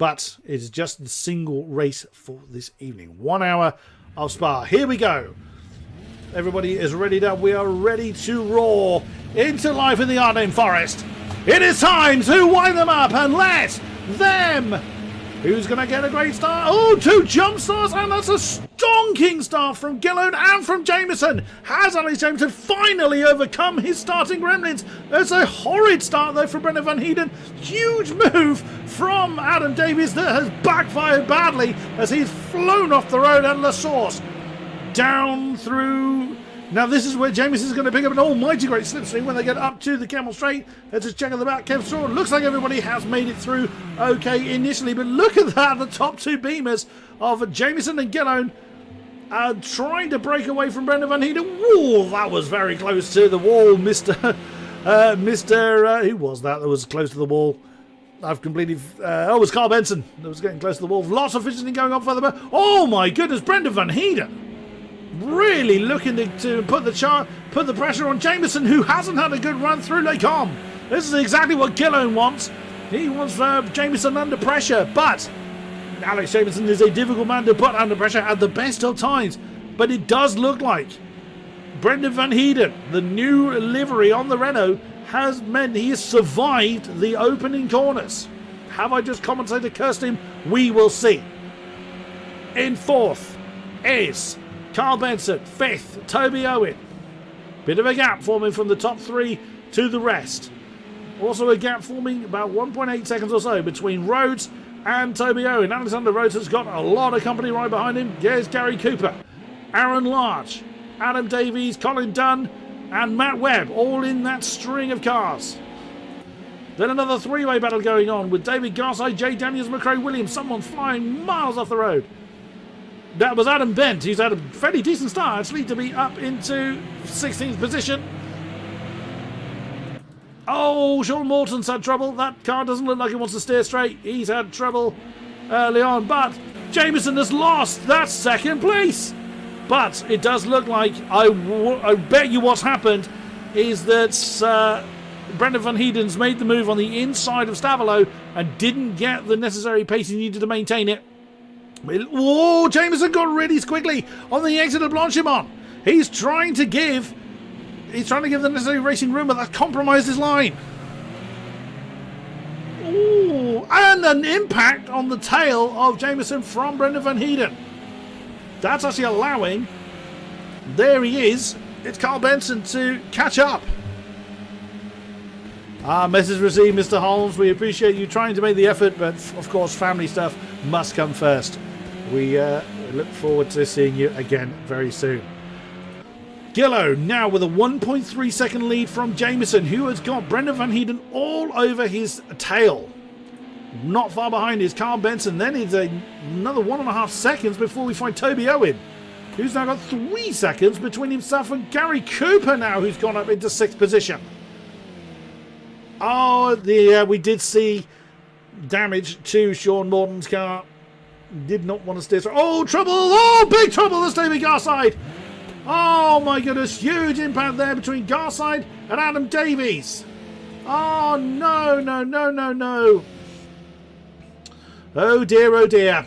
but it's just the single race for this evening. 1 hour of Spa. Here we go. Everybody is ready up. We are ready to roar into life in the Ardennes Forest. It is time to wind them up and let them. Who's going to get a great start? Oh, 2 jump starts, and that's a stonking start from Gillone and from Jameson. Has Alex Jameson finally overcome his starting gremlins? It's a horrid start, though, from Brendan Van Heeden. Huge move from Adam Davies that has backfired badly as he's flown off the road at La Source. Down through... Now this is where Jameson is going to pick up an almighty great slipstream when they get up to the Camel Straight. Let's just check at the back. Kev Straw, looks like everybody has made it through okay initially, but look at that, the top 2 beamers of Jameson and Gillone trying to break away from Brendan Van Heeden. Whoa, that was very close to the wall, who was that was close to the wall? I've completely... it was Carl Benson that was getting close to the wall. Lots of fidgeting going on further back. Oh my goodness, Brendan Van Heeden really looking to put the pressure on Jameson, who hasn't had a good run through Les Combes. This is exactly what Gillone wants. He wants Jameson under pressure, but Alex Jameson is a difficult man to put under pressure at the best of times. But it does look like Brendan Van Heeden, the new livery on the Renault, has meant he has survived the opening corners. Have I just commentator cursed him? We will see. In 4th is Carl Benson. 5th, Toby Owen. Bit of a gap forming from the top 3 to the rest. Also a gap forming about 1.8 seconds or so between Rhodes and Toby Owen. Alexander Rhodes has got a lot of company right behind him. There's Gary Cooper, Aaron Large, Adam Davies, Colin Dunn, and Matt Webb, all in that string of cars. Then another 3-way battle going on with David Garside, Jay Daniels, McCrae Williams, someone flying miles off the road. That was Adam Bent, who's had a fairly decent start, actually, to be up into 16th position. Oh, Sean Morton's had trouble. That car doesn't look like it wants to steer straight. He's had trouble early on, but Jameson has lost that 2nd place. But it does look like, I bet you what's happened is that Brendan Van Heeden's made the move on the inside of Stavelot and didn't get the necessary pace he needed to maintain it. Oh, Jameson got really squiggly on the exit of Blanchimont. He's trying to give the necessary racing room, but that compromised his line. Ooh, and an impact on the tail of Jameson from Brendan Van Heeden. That's actually allowing, there he is, it's Carl Benson to catch up. Message received, Mr. Holmes. We appreciate you trying to make the effort, but of course family stuff must come first. We look forward to seeing you again very soon. Gillone now with a 1.3 second lead from Jameson, who has got Brendan Van Heeden all over his tail. Not far behind is Carl Benson. Then it's another 1.5 seconds before we find Toby Owen, who's now got 3 seconds between himself and Gary Cooper now, who's gone up into 6th position. Oh, we did see damage to Sean Morton's car. Did not want to steer. Oh, trouble! Oh, big trouble! That's David Garside. Oh my goodness, huge impact there between Garside and Adam Davies. Oh no, no, no, no, no. Oh dear, oh dear.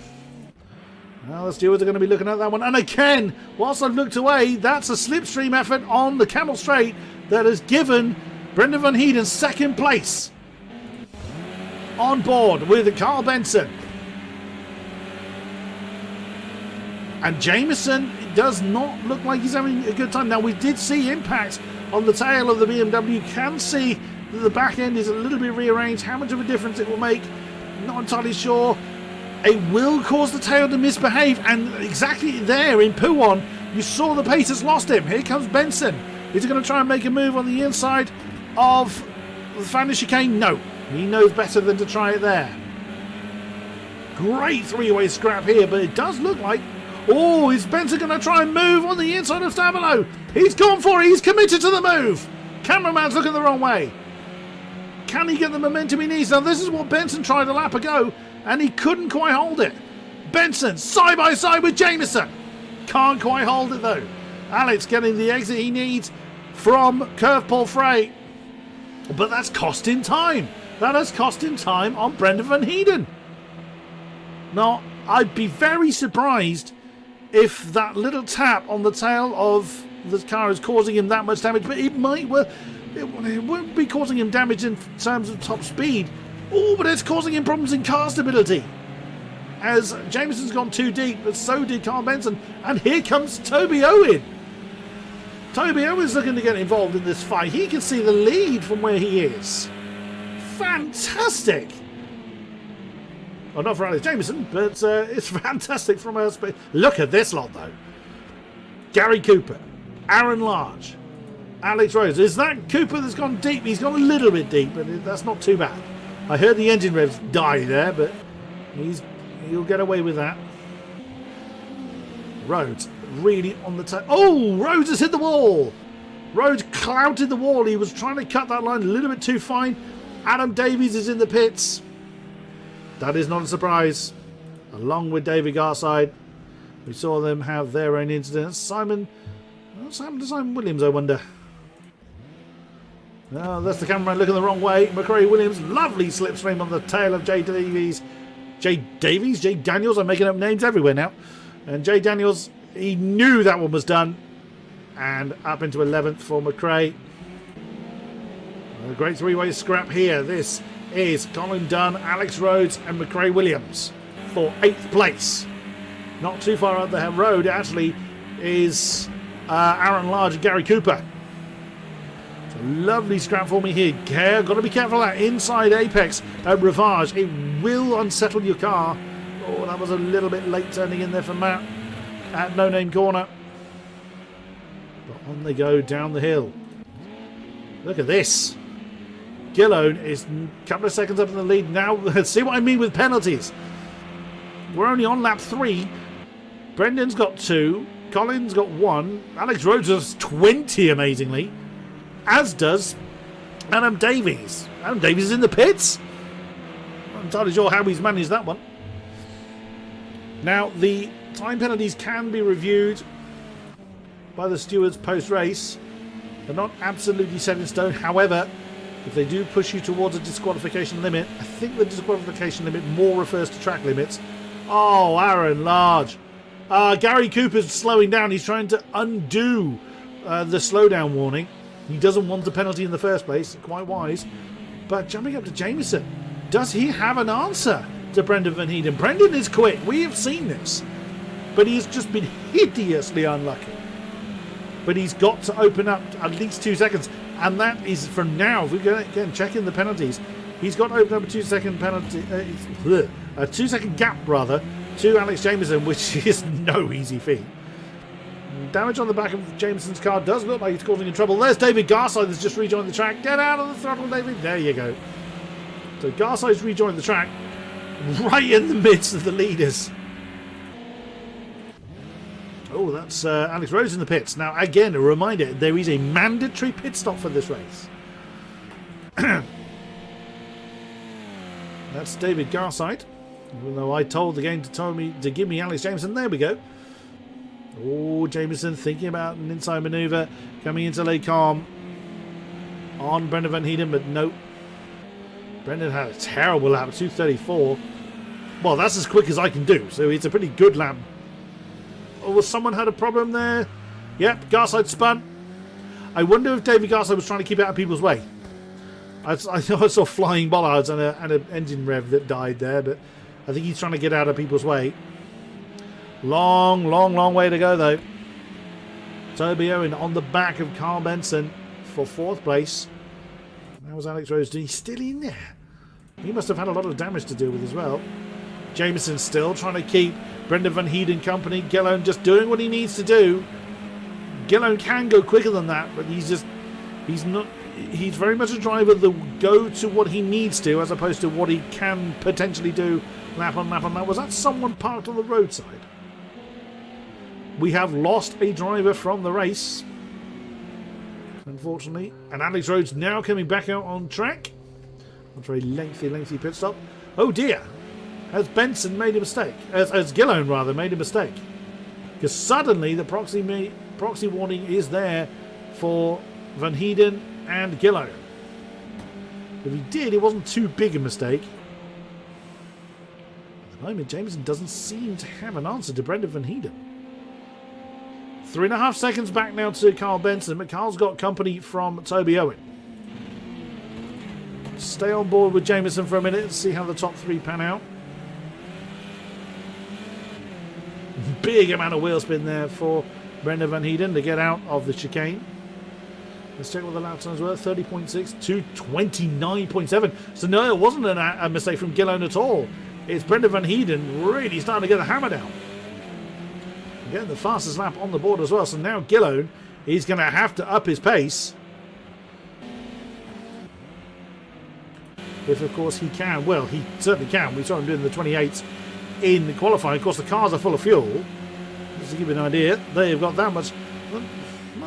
Well, the stewards are going to be looking at that one. And again, whilst I've looked away, that's a slipstream effort on the Camel Straight that has given Brendan Van Heeden 2nd place on board with Carl Benson. And Jameson does not look like he's having a good time. Now, we did see impact on the tail of the BMW. You can see that the back end is a little bit rearranged. How much of a difference it will make, not entirely sure. It will cause the tail to misbehave. And exactly there in Pouon, you saw the pace has lost him. Here comes Benson. Is he going to try and make a move on the inside of the Fan chicane? No. He knows better than to try it there. Great 3-way scrap here, but it does look like... Oh, is Benson going to try and move on the inside of Stavelot? He's gone for it. He's committed to the move. Cameraman's looking the wrong way. Can he get the momentum he needs? Now, this is what Benson tried a lap ago, and he couldn't quite hold it. Benson, side by side with Jameson. Can't quite hold it, though. Alex getting the exit he needs from Curve Paul Frey. But that's costing time. That has cost him time on Brendan Van Heeden. Now, I'd be very surprised if that little tap on the tail of the car is causing him that much damage, but it might, well, it won't be causing him damage in terms of top speed. Oh, but it's causing him problems in car stability. As Jameson's gone too deep, but so did Carl Benson. And here comes Toby Owen. Toby Owen's looking to get involved in this fight. He can see the lead from where he is. Fantastic. Well, not for Alex Jameson, but it's fantastic from us. But look at this lot, though. Gary Cooper, Aaron Large, Alex Rhodes. Is that Cooper that's gone deep? He's gone a little bit deep, but that's not too bad. I heard the engine revs die there, but he'll get away with that. Rhodes really on the tail. Oh, Rhodes has hit the wall. Rhodes clouted the wall. He was trying to cut that line a little bit too fine. Adam Davies is in the pits. That is not a surprise. Along with David Garside. We saw them have their own incidents. What's happened to Simon Williams, I wonder? Oh, that's the cameraman looking the wrong way. McCrae Williams, lovely slipstream on the tail of Jay Davies. Jay Daniels, I'm making up names everywhere now. And Jay Daniels, he knew that one was done. And up into 11th for McCrae. A great three-way scrap here. This is Colin Dunn, Alex Rhodes and McCrae Williams for 8th place. Not too far up the road, actually, is Aaron Large and Gary Cooper. It's a lovely scrap for me here. Got to be careful of that inside apex at Rivage. It will unsettle your car. Oh, that was a little bit late turning in there for Matt at No Name Corner. But on they go down the hill. Look at this. Gillone is a couple of seconds up in the lead now. See what I mean with penalties. We're only on lap 3. Brendan's got 2. Colin's got 1. Alex Rhodes has 20, amazingly. As does Adam Davies. Adam Davies is in the pits. Not entirely sure how he's managed that one. Now, the time penalties can be reviewed by the stewards post-race. They're not absolutely set in stone. However, if they do push you towards a disqualification limit, I think the disqualification limit more refers to track limits. Oh, Aaron Large. Gary Cooper's slowing down. He's trying to undo the slowdown warning. He doesn't want the penalty in the first place. Quite wise. But jumping up to Jameson, does he have an answer to Brendan Van Heeden? Brendan is quick. We have seen this. But he's just been hideously unlucky. But he's got to open up at least 2 seconds. And that is from now. If we go again, check in the penalties. He's got to open up a 2 second penalty. A 2 second gap, rather, to Alex Jameson, which is no easy feat. Damage on the back of Jameson's car does look like he's causing him trouble. There's David Garside that's just rejoined the track. Get out of the throttle, David. There you go. So Garside's rejoined the track right in the midst of the leaders. Oh, that's Alex Rhodes in the pits. Now, again, a reminder, there is a mandatory pit stop for this race. That's David Garside. Even though I told the game to give me Alex Jameson. There we go. Oh, Jameson thinking about an inside manoeuvre. Coming into Les Combes on Brendan Van Heeden, but nope. Brendan had a terrible lap, 2:34. Well, that's as quick as I can do, so it's a pretty good lap. Oh, someone had a problem there. Yep, Garside spun. I wonder if David Garside was trying to keep out of people's way. I saw flying bollards and an engine rev that died there, but I think he's trying to get out of people's way. Long way to go, though. Toby Owen on the back of Carl Benson for 4th place. That was Alex Rhodes. He's still in there. He must have had a lot of damage to deal with as well. Jameson still trying to keep Brendan Van Heeden company. Gillone just doing what he needs to do. Gillone can go quicker than that, but he's very much a driver that will go to what he needs to as opposed to what he can potentially do lap on lap on lap. Was that someone parked on the roadside? We have lost a driver from the race, unfortunately. And Alex Rhodes now coming back out on track after a lengthy pit stop. Oh dear. Has Benson made a mistake? As Gillone, rather, made a mistake. Because suddenly the proxy warning is there for Van Heeden and Gillone. If he did, it wasn't too big a mistake. At the moment, Jameson doesn't seem to have an answer to Brendan Van Heeden. 3.5 seconds back now to Carl Benson, but Carl's got company from Toby Owen. Stay on board with Jameson for a minute and see how the top 3 pan out. Big amount of wheel spin there for Brendan Van Heeden to get out of the chicane. Let's check what the lap times were. 30.6 to 29.7. So no, it wasn't a mistake from Gillone at all. It's Brendan Van Heeden really starting to get the hammer down. Getting the fastest lap on the board as well. So now Gillone is going to have to up his pace. If, of course, he can. Well, he certainly can. We saw him doing the 28s in the qualifying. Of course, the cars are full of fuel. Just to give you an idea, they've got that much. Well,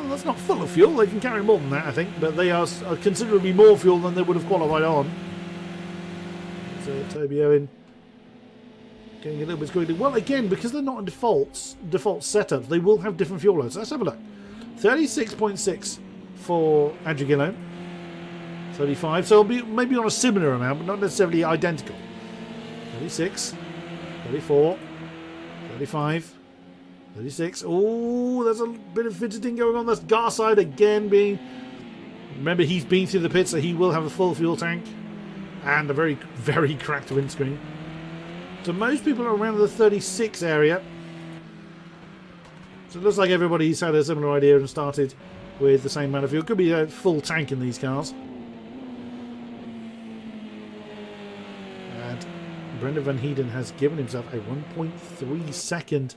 that's not full of fuel. They can carry more than that, I think. But they are considerably more fuel than they would have qualified on. So Toby Owen getting a little bit squeaky. Well, again, because they're not in default setups, they will have different fuel loads. Let's have a look. 36.6 for Andrew Gillone. 35. So it'll be maybe on a similar amount, but not necessarily identical. 36. 34. 35. 36. Oh, there's a bit of fidgeting going on. That's Garside again being... Remember, he's been through the pit, so he will have a full fuel tank. And a very, very cracked windscreen. So most people are around the 36 area. So it looks like everybody's had a similar idea and started with the same amount of fuel. Could be a full tank in these cars. And Brendan Van Heeden has given himself a 1.3 second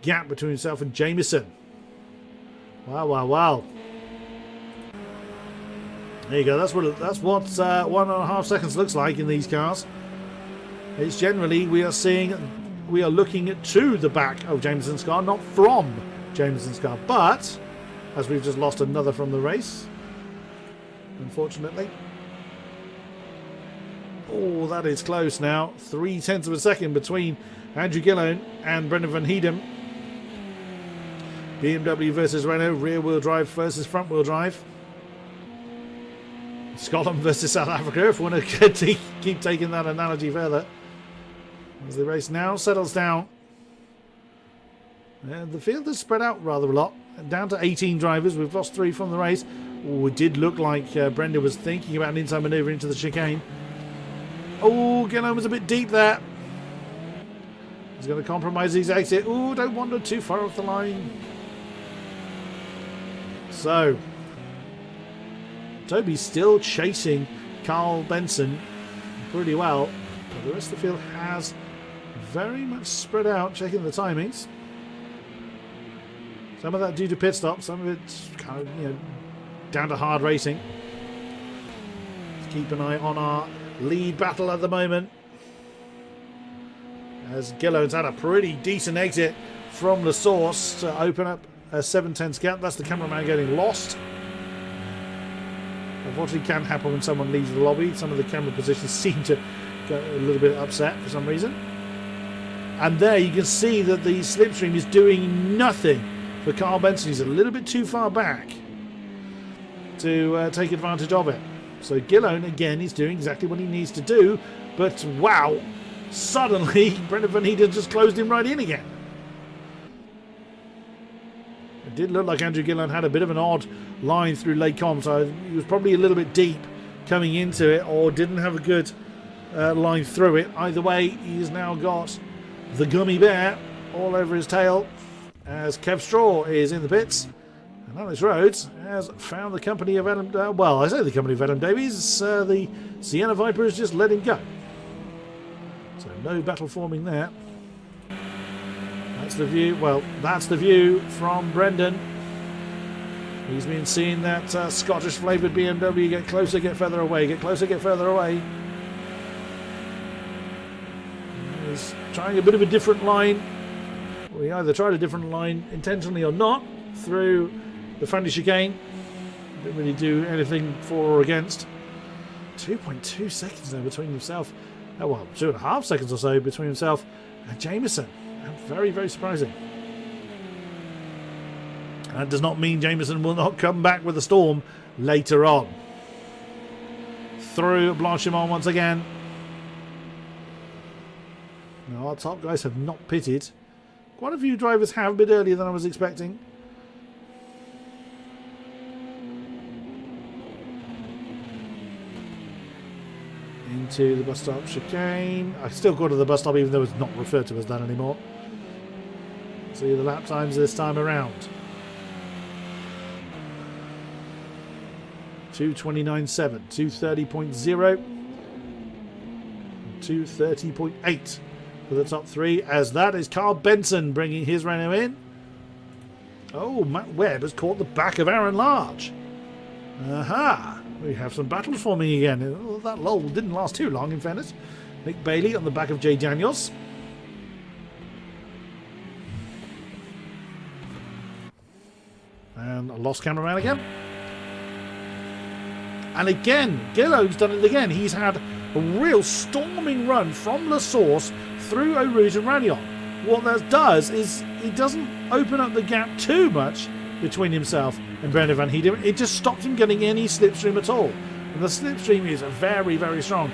gap between himself and Jameson. Wow, wow, wow. There you go. That's what 1.5 seconds looks like in these cars. It's generally we are looking to the back of Jameson's car, not from Jameson's car. But as we've just lost another from the race, unfortunately. Oh, that is close now. 0.3 of a second between Andrew Gillone and Brendan Van Heeden. BMW versus Renault, rear wheel drive versus front wheel drive. Scotland versus South Africa, if we want to keep taking that analogy further. As the race now settles down. The field has spread out rather a lot. Down to 18 drivers. We've lost 3 from the race. Oh, it did look like Brendan was thinking about an inside manoeuvre into the chicane. Oh, Gillone was a bit deep there. He's going to compromise his exit. Oh, don't wander too far off the line. So, Toby's still chasing Carl Benson pretty well. But the rest of the field has very much spread out, checking the timings. Some of that due to pit stops, some of it's kind of, down to hard racing. Let's keep an eye on our lead battle at the moment. As Gillone's had a pretty decent exit from the source to open up a 7/10 gap. That's the cameraman getting lost. Unfortunately, can happen when someone leaves the lobby. Some of the camera positions seem to get a little bit upset for some reason. And there you can see that the slipstream is doing nothing for Carl Benson. He's a little bit too far back to take advantage of it. So Gillone again is doing exactly what he needs to do. But wow, suddenly Brendan Van Heeden just closed him right in again. It did look like Andrew Gillone had a bit of an odd line through Lake Com, so he was probably a little bit deep coming into it, or didn't have a good line through it. Either way, he's now got the gummy bear all over his tail as Kev Straw is in the pits. And Alex Rhodes has found the company of Adam... well, I say the company of Adam Davies. The Sienna Viper has just let him go. So no battle forming there. That's the view. Well, that's the view from Brendan. He's been seeing that Scottish flavoured BMW get closer, get further away, get closer, get further away. He's trying a bit of a different line. We either tried a different line intentionally or not through the friendly chicane. Didn't really do anything for or against. 2.2 seconds now between himself. Oh, well, 2.5 seconds or so between himself and Jameson. Very, very surprising. That does not mean Jameson will not come back with a storm later on. Through Blanchimont once again. No, our top guys have not pitted. Quite a few drivers have, a bit earlier than I was expecting. Into the bus stop chicane. I still go to the bus stop even though it's not referred to as that anymore. See the lap times this time around. 2:29.7, 2:30.0, 2:30.8 for the top three, as that is Carl Benson bringing his Renault in. Oh, Matt Webb has caught the back of Aaron Large. Aha! We have some battles forming again. Oh, that lull didn't last too long, in fairness. Nick Bailey on the back of Jay Daniels. And a lost cameraman again. And again, Gillo's done it again. He's had a real storming run from La Source through Eau Rouge and Radion. What that does is it doesn't open up the gap too much between himself and Brendan Van Heiden. It just stops him getting any slipstream at all. And the slipstream is very, very strong.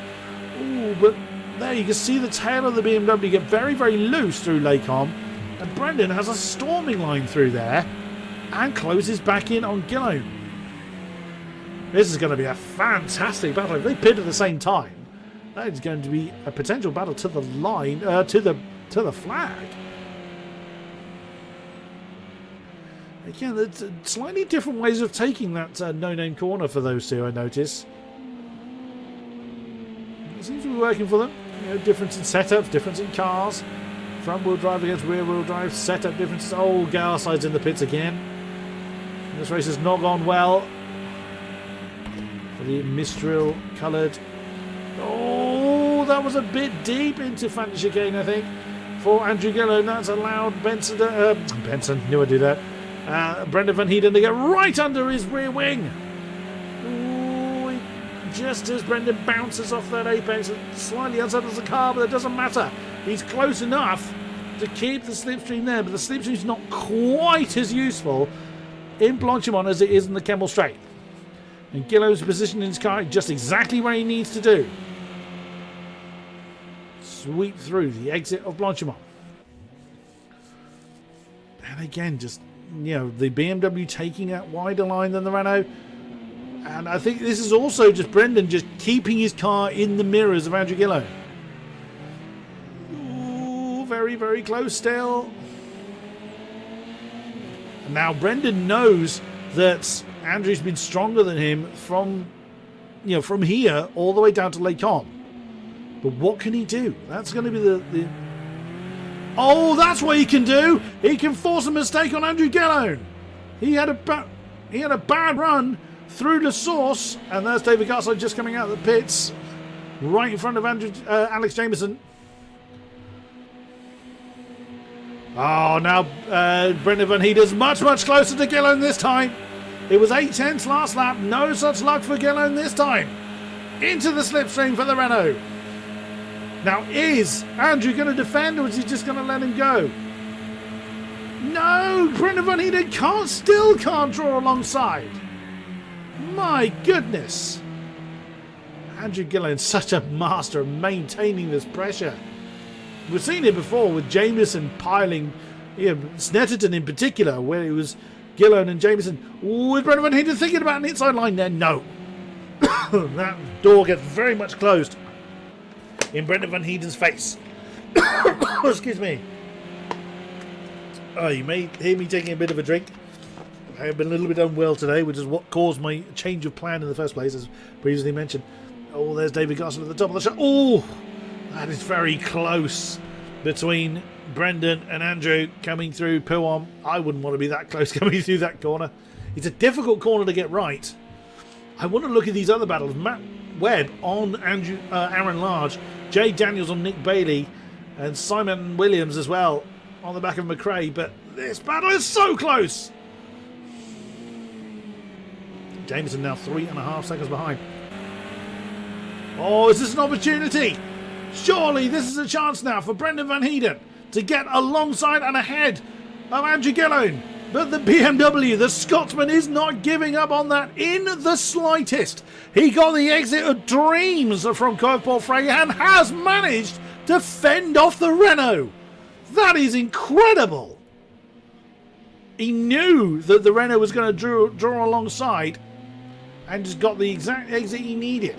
Ooh, but there you can see the tail of the BMW get very, very loose through Lacombe. And Brendan has a storming line through there and closes back in on Gillo. This is going to be a fantastic battle. If they pit at the same time, that is going to be a potential battle to the line, to the flag. Again, there's slightly different ways of taking that no-name corner for those two, I notice. It seems to be working for them. You know, difference in setups, difference in cars. Front-wheel drive against rear-wheel drive, setup differences. Oh, Garside's in the pits again. This race has not gone well for the Mistral coloured. Oh, that was a bit deep into Fantasy Chicane, I think, for Andrew Gillo. And that's allowed Benson, knew I'd do that. Brendan Van Heiden to get right under his rear wing. Ooh, just as Brendan bounces off that apex, it slightly unsettles the car, but it doesn't matter. He's close enough to keep the slipstream there, but the slipstream's not quite as useful in Blanchimont as it is in the Kemmel Straight. And Gillo's positioning his car just exactly where he needs to do. Sweep through the exit of Blanchimont. And again, just, you know, the BMW taking that wider line than the Renault. And I think this is also just Brendan just keeping his car in the mirrors of Andrew Gillo. Ooh, very, very close still. And now Brendan knows that Andrew's been stronger than him from here all the way down to Lacombe. But what can he do? That's going to be the... Oh, that's what he can do. He can force a mistake on Andrew Gillo. He had a bad run through the source, and there's David Garside just coming out of the pits, right in front of Alex Jameson. Oh, now Brendan Van Heiden's much, much closer to Gillo this time. It was 8/10 last lap. No such luck for Gillo this time. Into the slipstream for the Renault. Now, is Andrew going to defend, or is he just going to let him go? No, Brendan Van Heiden still can't draw alongside. My goodness. Andrew Gillo, such a master of maintaining this pressure. We've seen it before with Jameson piling, Snetterton in particular, where it was Gillo and Jameson. With Brendan Van Heiden thinking about an inside line there? No. That door gets very much closed in Brendan Van Heiden's face. Excuse me. Oh, you may hear me taking a bit of a drink. I have been a little bit unwell today, which is what caused my change of plan in the first place, as previously mentioned. Oh, there's David Garson at the top of the shot. Oh, that is very close between Brendan and Andrew coming through Pouham. I wouldn't want to be that close coming through that corner. It's a difficult corner to get right. I want to look at these other battles. Matt Webb on Aaron Large, Jay Daniels on Nick Bailey, and Simon Williams as well on the back of McRae. But this battle is so close. Jameson now 3.5 seconds behind. Oh, is this an opportunity? Surely this is a chance now for Brendan Van Heiden to get alongside and ahead of Andrew Gillo. But the BMW, the Scotsman, is not giving up on that in the slightest. He got the exit of dreams from Curveball Frey and has managed to fend off the Renault. That is incredible. He knew that the Renault was going to draw alongside and just got the exact exit he needed.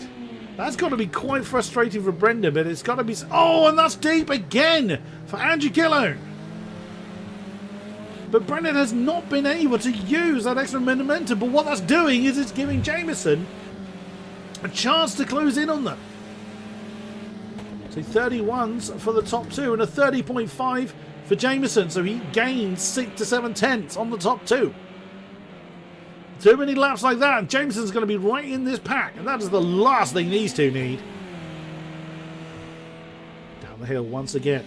That's got to be quite frustrating for Brendan, but it's got to be... Oh, and that's deep again for Andrew Gillone. But Brendan has not been able to use that extra momentum. But what that's doing is it's giving Jameson a chance to close in on them. So 31s for the top two and a 30.5 for Jameson. So he gains 6 to 7 tenths on the top two. Too many laps like that, and Jameson's going to be right in this pack, and that is the last thing these two need. Down the hill once again.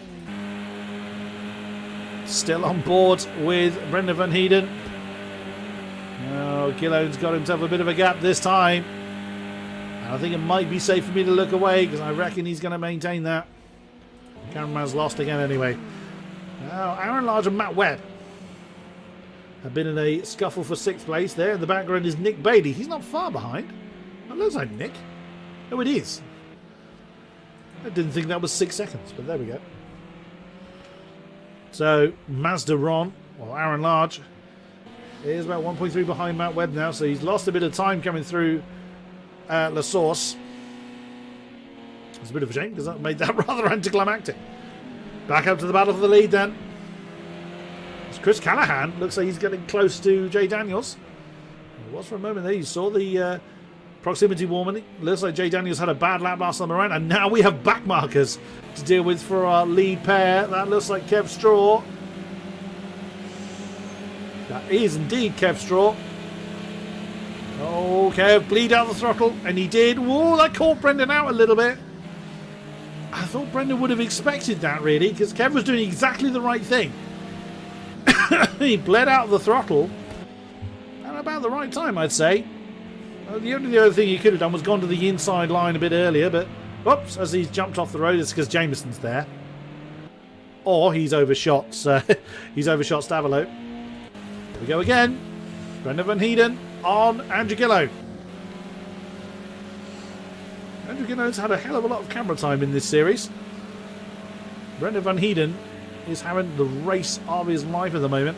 Still on board with Brendan Van Heeden. Oh, Gillone's got himself a bit of a gap this time. And I think it might be safe for me to look away, because I reckon he's going to maintain that. Cameraman's lost again anyway. Now, Aaron Large and Matt Webb have been in a scuffle for 6th place. There in the background is Nick Bailey. He's not far behind. That looks like Nick. Oh, it is. I didn't think that was 6 seconds, but there we go. So, Mazda Ron, or Aaron Large, is about 1.3 behind Matt Webb now, so he's lost a bit of time coming through La Source. It's a bit of a shame, because that made that rather anticlimactic. Back up to the battle for the lead then. Chris Callahan looks like he's getting close to Jay Daniels. It was for a moment there. You saw the proximity warning. Looks like Jay Daniels had a bad lap last time around, and now we have back markers to deal with for our lead pair. That looks like Kev Straw. That is indeed Kev Straw. Oh, Kev, bleed out the throttle, and he did. Whoa, that caught Brendan out a little bit. I thought Brendan would have expected that, really, because Kev was doing exactly the right thing. He bled out of the throttle at about the right time, I'd say. The other thing he could have done was gone to the inside line a bit earlier, but whoops, as he's jumped off the road, it's because Jameson's there. Or he's overshot, he's overshot Stavolo. Here we go again. Brendan Van Heeden on Andrew Gillone. Andrew Gillone's had a hell of a lot of camera time in this series. Brendan Van Heeden is having the race of his life at the moment.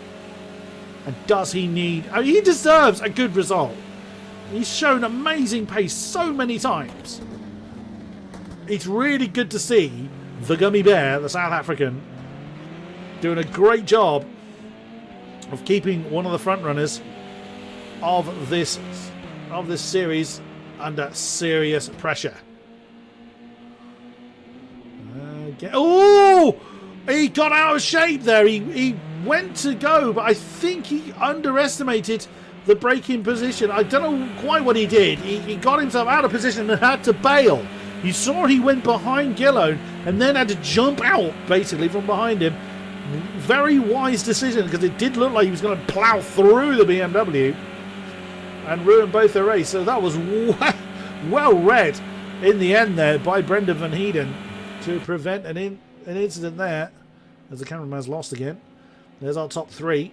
And does he need... I mean, he deserves a good result. He's shown amazing pace so many times. It's really good to see the Gummy Bear, the South African, doing a great job of keeping one of the front runners of this series under serious pressure. Oh! He got out of shape there. He went to go, but I think he underestimated the braking position. I don't know quite what he did. He got himself out of position and had to bail. You saw he went behind Gillone and then had to jump out, basically, from behind him. Very wise decision, because it did look like he was going to plough through the BMW and ruin both the race. So that was well read in the end there by Brendan Van Heeden to prevent an incident there, as the cameraman's lost again. There's our top three.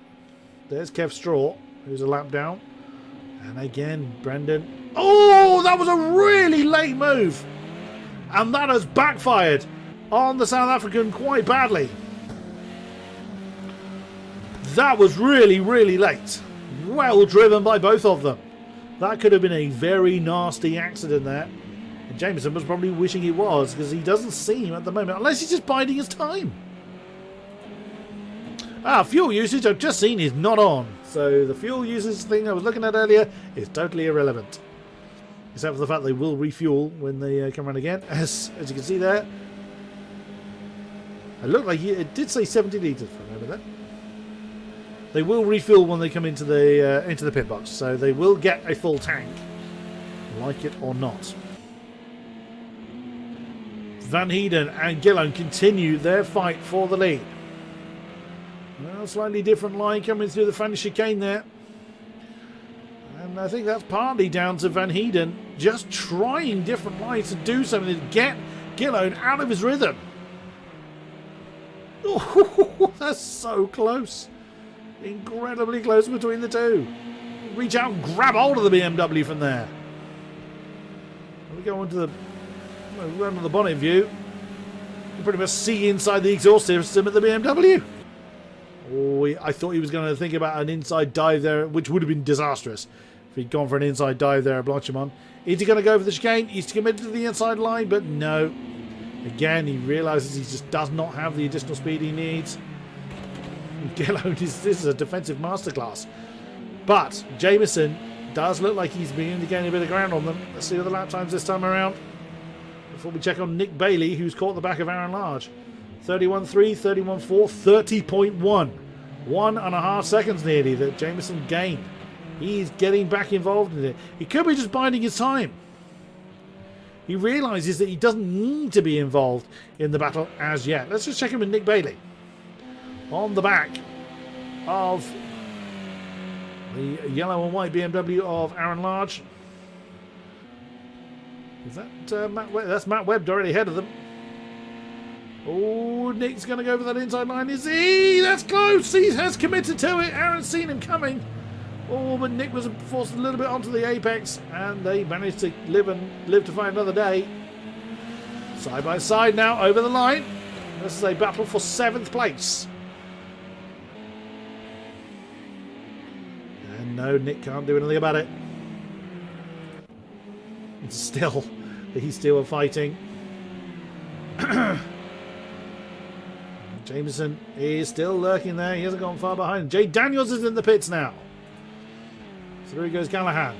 There's Kev Straw, who's a lap down. And again, Brendan. Oh, that was a really late move. And that has backfired on the South African quite badly. That was really, really late. Well driven by both of them. That could have been a very nasty accident there. And Jameson was probably wishing it was, because he doesn't seem at the moment, unless he's just biding his time. Fuel usage, I've just seen, is not on. So the fuel usage thing I was looking at earlier is totally irrelevant. Except for the fact they will refuel when they come around again. As you can see there. It looked like it did say 70 litres, remember that? They will refuel when they come into the pit box. So they will get a full tank, like it or not. Van Heeden and Gillone continue their fight for the lead. Well, slightly different line coming through the Fanny chicane there. And I think that's partly down to Van Heeden just trying different lines to do something to get Gillone out of his rhythm. Oh, that's so close. Incredibly close between the two. Reach out and grab hold of the BMW from there. We go onto the bonnet view. You pretty much see inside the exhaust system at the BMW. Oh, I thought he was going to think about an inside dive there, which would have been disastrous if he'd gone for an inside dive there at Blanchimont. Is he going to go for the chicane? He's committed to the inside line, but no. Again, he realises he just does not have the additional speed he needs. This is a defensive masterclass. But Jameson does look like he's beginning to gain a bit of ground on them. Let's see what the lap times this time around. Before we check on Nick Bailey, who's caught the back of Aaron Large. 31.3, 31.4, 30.1. 1.5 seconds nearly that Jameson gained. He's getting back involved in it. He could be just biding his time. He realises that he doesn't need to be involved in the battle as yet. Let's just check in with Nick Bailey. On the back of the yellow and white BMW of Aaron Large. Is that Matt Webb? That's Matt Webb already ahead of them. Oh, Nick's going to go for that inside line. Is he? That's close. He has committed to it. Aaron's seen him coming. Oh, but Nick was forced a little bit onto the apex, and they managed to live to fight another day. Side by side now, over the line. This is a battle for 7th place. And no, Nick can't do anything about it. He's still fighting. Jameson is still lurking there. He hasn't gone far behind. Jay Daniels is in the pits now. Through goes Callahan.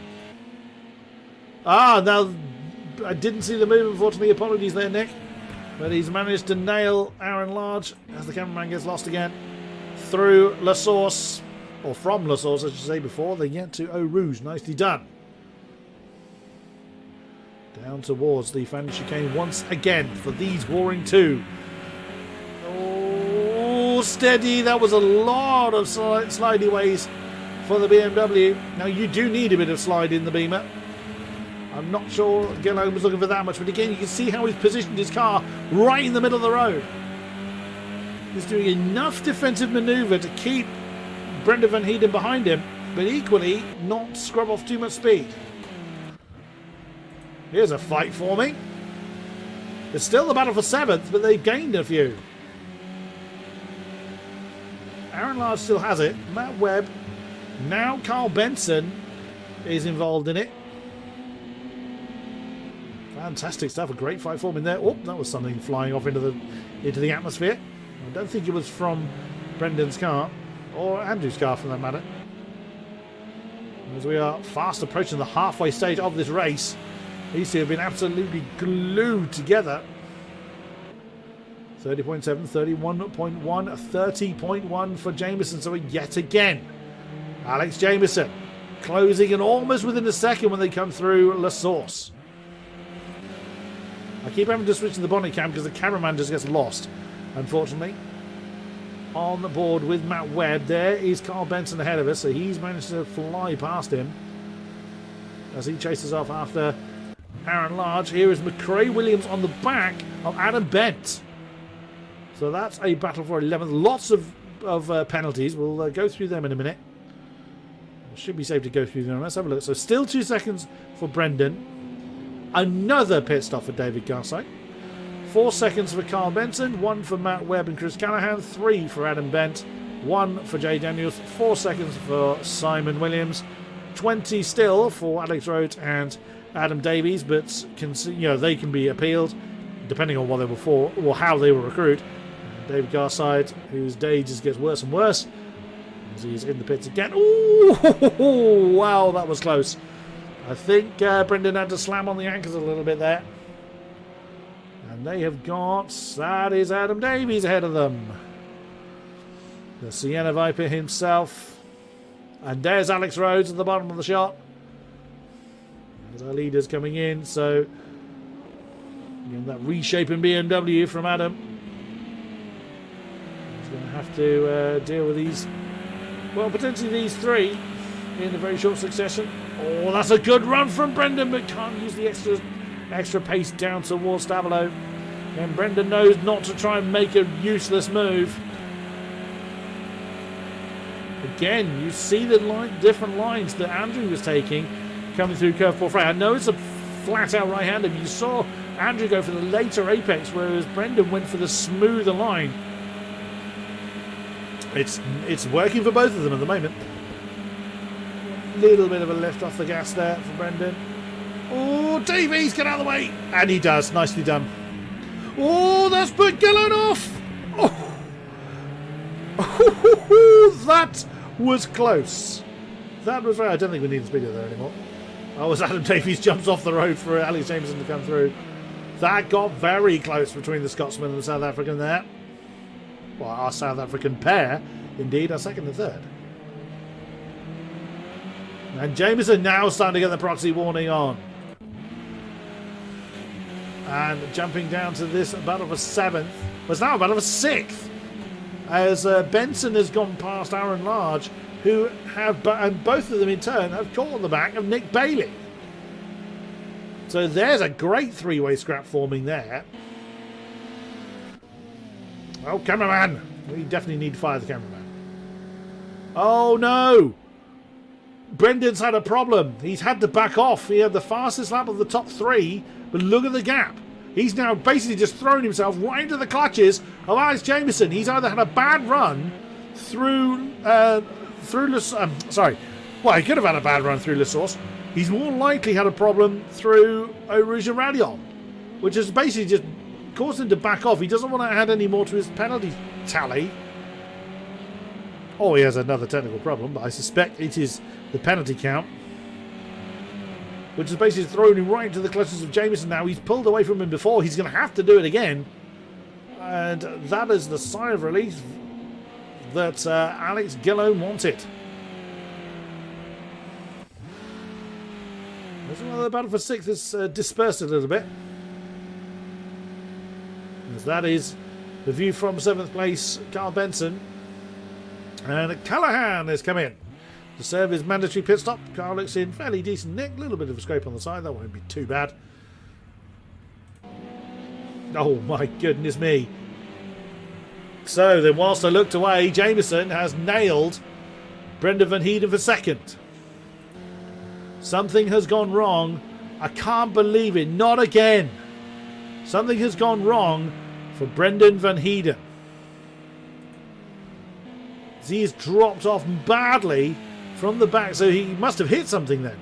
Now I didn't see the move, unfortunately. Apologies there, Nick. But he's managed to nail Aaron Large as the cameraman gets lost again. Through La Source, or from La Source, I should say, before they get to Eau Rouge. Nicely done. Down towards the final chicane once again for these Warring 2. Oh, steady. That was a lot of slidey ways for the BMW. Now, you do need a bit of slide in the Beamer. I'm not sure Gillon was looking for that much, but again, you can see how he's positioned his car right in the middle of the road. He's doing enough defensive manoeuvre to keep Brendan Van Heeden behind him, but equally not scrub off too much speed. Here's a fight forming. It's still the battle for 7th, but they've gained a few. Aaron Large still has it. Matt Webb. Now Carl Benson is involved in it. Fantastic stuff. A great fight forming there. Oh, that was something flying off into the atmosphere. I don't think it was from Brendan's car, or Andrew's car for that matter. As we are fast approaching the halfway stage of this race, these two have been absolutely glued together. 30.7, 31.1, 30.1 for Jameson. So yet again, Alex Jameson closing in almost within a second when they come through La Source. I keep having to switch to the bonnet cam because the cameraman just gets lost, unfortunately. On the board with Matt Webb, there is Carl Benson ahead of us, so he's managed to fly past him as he chases off after Aaron Large. Here is McRae Williams on the back of Adam Bent. So that's a battle for 11th. Lots of penalties. We'll go through them in a minute. It should be safe to go through them. Let's have a look. So still 2 seconds for Brendan. Another pit stop for David Garside. 4 seconds for Carl Benson. 1 for Matt Webb and Chris Callahan. 3 for Adam Bent. 1 for Jay Daniels. 4 seconds for Simon Williams. 20 still for Alex Rhodes and Adam Davies, but they can be appealed depending on what they were for or how they were recruited. David Garside, whose day just gets worse and worse as he's in the pits again. Ooh, wow, that was close. I think Brendan had to slam on the anchors a little bit there. And they have got, that is Adam Davies ahead of them. The Sienna Viper himself. And there's Alex Rhodes at the bottom of the shot. There's our leaders coming in, so again, that reshaping BMW from Adam. He's going to have to deal with these, well, potentially these 3 in a very short succession. Oh, that's a good run from Brendan, but can't use the extra pace down towards Stavolo. And Brendan knows not to try and make a useless move. Again, you see the different lines that Andrew was taking coming through Curve Portray. I know it's a flat-out right-hander, but you saw Andrew go for the later apex, whereas Brendan went for the smoother line. It's working for both of them at the moment. Little bit of a lift off the gas there for Brendan. Oh, Davies, get out of the way! And he does. Nicely done. Oh, that's put Gillon off! Oh, that was close. That was right. I don't think we need the speedo there anymore. Oh, as Adam Davies jumps off the road for Alex Jameson to come through. That got very close between the Scotsman and the South African there. Well, our South African pair, indeed, our second and third. And Jameson now starting to get the proxy warning on. And jumping down to this about of a 7th. Was now about of a 6th. As Benson has gone past Aaron Large, who have, and both of them in turn, have caught on the back of Nick Bailey. So there's a great three-way scrap forming there. Oh, cameraman! We definitely need to fire the cameraman. Oh, no! Brendan's had a problem. He's had to back off. He had the fastest lap of the top 3, but look at the gap. He's now basically just thrown himself right into the clutches of Alex Jameson. He's either had a bad run through well, he could have had a bad run through La Source. He's more likely had a problem through Eau Rouge and Radion, which has basically just caused him to back off. He doesn't want to add any more to his penalty tally. Oh, he has another technical problem, but I suspect it is the penalty count, which has basically thrown him right into the clutches of Jameson now. He's pulled away from him before. He's going to have to do it again. And that is the sigh of relief that Alex Gillon wanted. The battle for 6th is dispersed a little bit. As that is the view from 7th place, Carl Benson. And Callahan has come in to serve his mandatory pit stop. Carl looks in fairly decent nick. A little bit of a scrape on the side. That won't be too bad. Oh my goodness me. So then whilst I looked away, Jameson has nailed Brendan Van Heeden for 2nd. Something has gone wrong. I can't believe it. Not again. Something has gone wrong for Brendan Van Heeden. He has dropped off badly from the back, so he must have hit something then.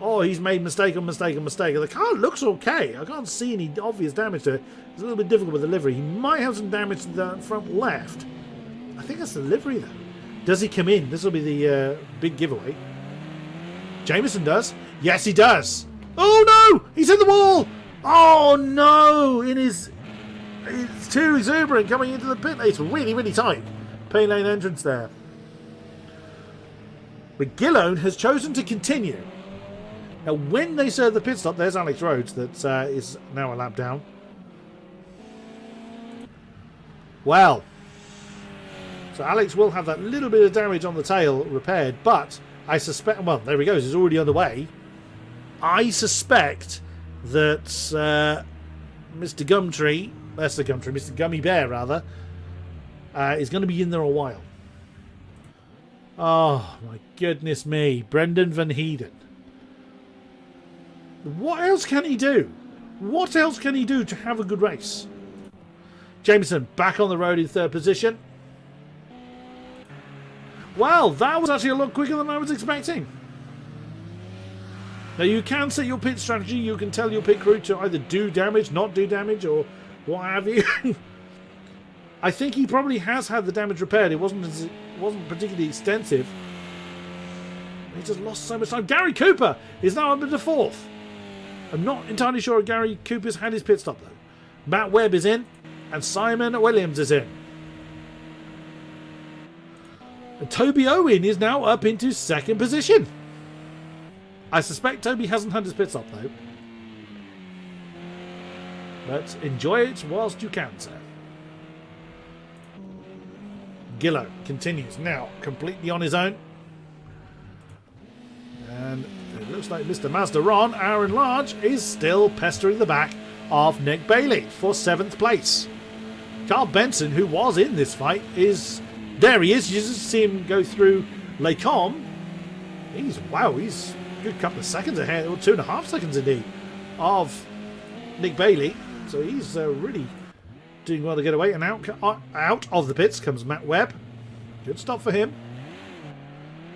Oh, he's made mistake on mistake on mistake. The car looks okay. I can't see any obvious damage to it. It's a little bit difficult with the livery. He might have some damage to the front left. I think that's the livery though. Does he come in? This will be the big giveaway. Jameson does. Yes, he does. Oh no! He's in the wall! Oh no! It's too exuberant coming into the pit. It's really, really tight. Pay lane entrance there. But Gillon has chosen to continue. Now, when they serve the pit stop, there's Alex Rhodes that is now a lap down. Well, so Alex will have that little bit of damage on the tail repaired, but I suspect, well, there he goes, he's already underway. I suspect that Mr. Gummy Bear, rather, is going to be in there a while. Oh, my goodness me. Brendan Van Heeden. What else can he do? What else can he do to have a good race? Jameson back on the road in 3rd position. Well, that was actually a lot quicker than I was expecting. Now, you can set your pit strategy. You can tell your pit crew to either do damage, not do damage, or what have you. I think he probably has had the damage repaired. It wasn't particularly extensive. He just lost so much time. Gary Cooper is now up into 4th. I'm not entirely sure if Gary Cooper's had his pit stop, though. Matt Webb is in, and Simon Williams is in. And Toby Owen is now up into 2nd position. I suspect Toby hasn't had his pit stop, though. But enjoy it whilst you can, sir. Gillo continues now completely on his own. And it looks like Mr. Mazda Ron, Aaron Large, is still pestering the back of Nick Bailey for 7th place. Carl Benson, who was in this fight, is... There he is. You just see him go through Lecom. He's a good couple of seconds ahead, or 2.5 seconds indeed, of Nick Bailey. So he's really doing well to get away. And out of the pits comes Matt Webb. Good stop for him.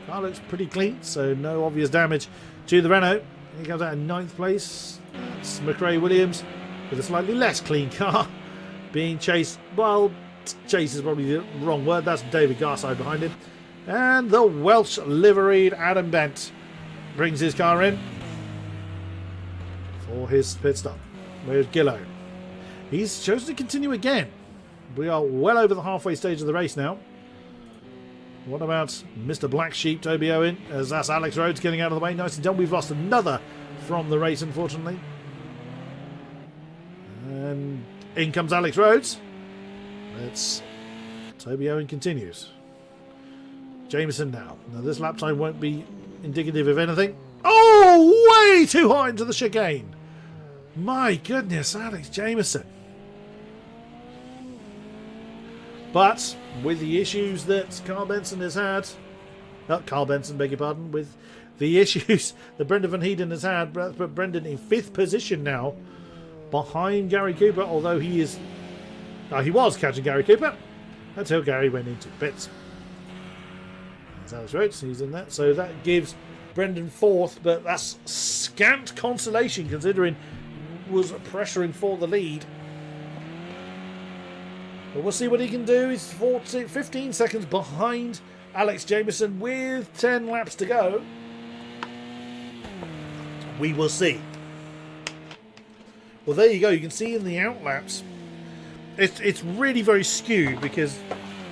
Car looks pretty clean, so no obvious damage to the Renault. He comes out in 9th place. That's McRae Williams with a slightly less clean car being chased. Well, chase is probably the wrong word. That's David Garside behind him. And the Welsh liveried Adam Bent brings his car in for his pit stop. Where's Gillo? He's chosen to continue again. We are well over the halfway stage of the race now. What about Mr. Black Sheep, Toby Owen, as that's Alex Rhodes getting out of the way. Nicely done. We've lost another from the race, unfortunately. And in comes Alex Rhodes. Let's Toby Owen continues. Jameson now. Now this lap time won't be indicative of anything. Oh, way too high into the chicane. My goodness, Alex Jameson. But with the issues that Carl Benson has had, not Carl Benson, beg your pardon, with the issues that Brendan Van Heeden has had, put Brendan in 5th position now, behind Gary Cooper, although he was catching Gary Cooper until Gary went into pits. That's Alex Rhodes, he's in that, so that gives Brendan 4th, but that's scant consolation considering he was pressuring for the lead. But we'll see what he can do. He's 15 seconds behind Alex Jameson with 10 laps to go. We will see. Well, there you go. You can see in the out laps, it's really very skewed because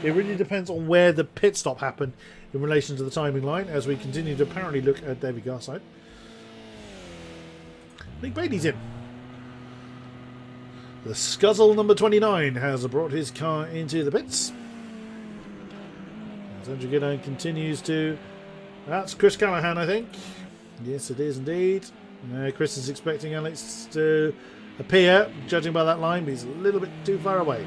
it really depends on where the pit stop happened in relation to the timing line as we continue to apparently look at David Garside. Nick Bailey's in. The Scuzzle number 29 has brought his car into the pits. As Andrew Giddon continues to... That's Chris Callahan, I think. Yes, it is indeed. Chris is expecting Alex to appear, judging by that line, but he's a little bit too far away.